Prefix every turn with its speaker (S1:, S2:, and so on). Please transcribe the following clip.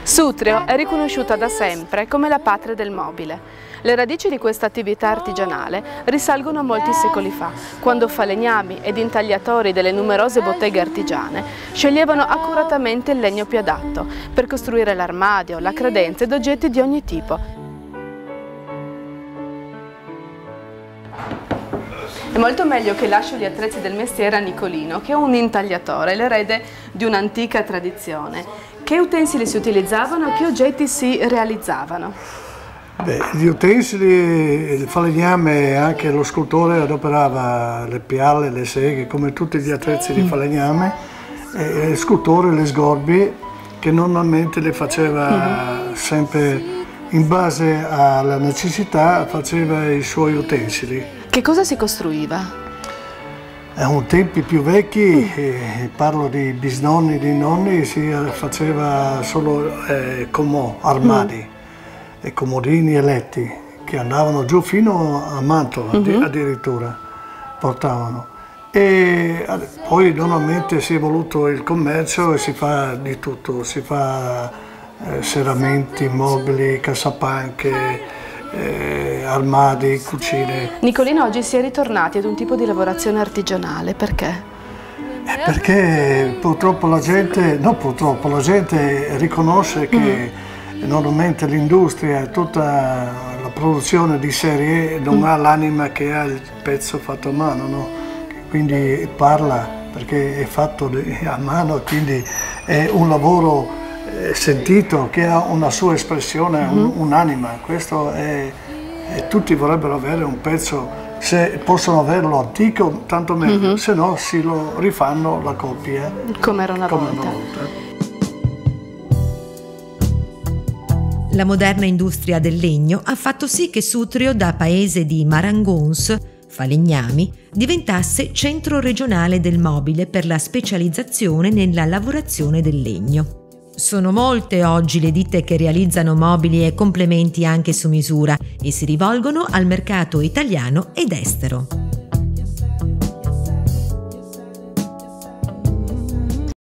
S1: Sutrio è riconosciuta da sempre come la patria del mobile. Le radici di questa attività artigianale risalgono a molti secoli fa, quando falegnami ed intagliatori delle numerose botteghe artigiane sceglievano accuratamente il legno più adatto per costruire l'armadio, la credenza ed oggetti di ogni tipo. È molto meglio che lascio gli attrezzi del mestiere a Nicolino, che è un intagliatore, l'erede di un'antica tradizione. Che utensili si utilizzavano e che oggetti si realizzavano?
S2: Beh, gli utensili, il falegname, anche lo scultore adoperava le piale, le seghe, come tutti gli attrezzi di falegname, e il scultore le sgorbi, che normalmente le faceva sempre in base alla necessità, faceva i suoi utensili.
S1: Che cosa si costruiva?
S2: In tempi più vecchi, parlo di bisnonni, di nonni, si faceva solo comò, armadi, e comodini e letti, che andavano giù fino a Mantova, addirittura portavano. E poi normalmente si è evoluto il commercio e si fa di tutto, si fa serramenti, mobili, cassapanche, armadi, cucine.
S1: Nicolino, oggi si è ritornati ad un tipo di lavorazione artigianale, perché?
S2: Perché purtroppo la gente, la gente riconosce che normalmente l'industria, tutta la produzione di serie non ha l'anima che ha il pezzo fatto a mano, no? Quindi parla perché è fatto a mano, quindi è un lavoro sentito, che ha una sua espressione, un'anima. Questo è, tutti vorrebbero avere un pezzo, se possono averlo antico tanto meglio, se no si lo rifanno la copia
S1: come era una volta.
S3: La moderna industria del legno ha fatto sì che Sutrio, da paese di marangons, falegnami, diventasse centro regionale del mobile per la specializzazione nella lavorazione del legno. Sono molte oggi le ditte che realizzano mobili e complementi anche su misura e si rivolgono al mercato italiano ed estero.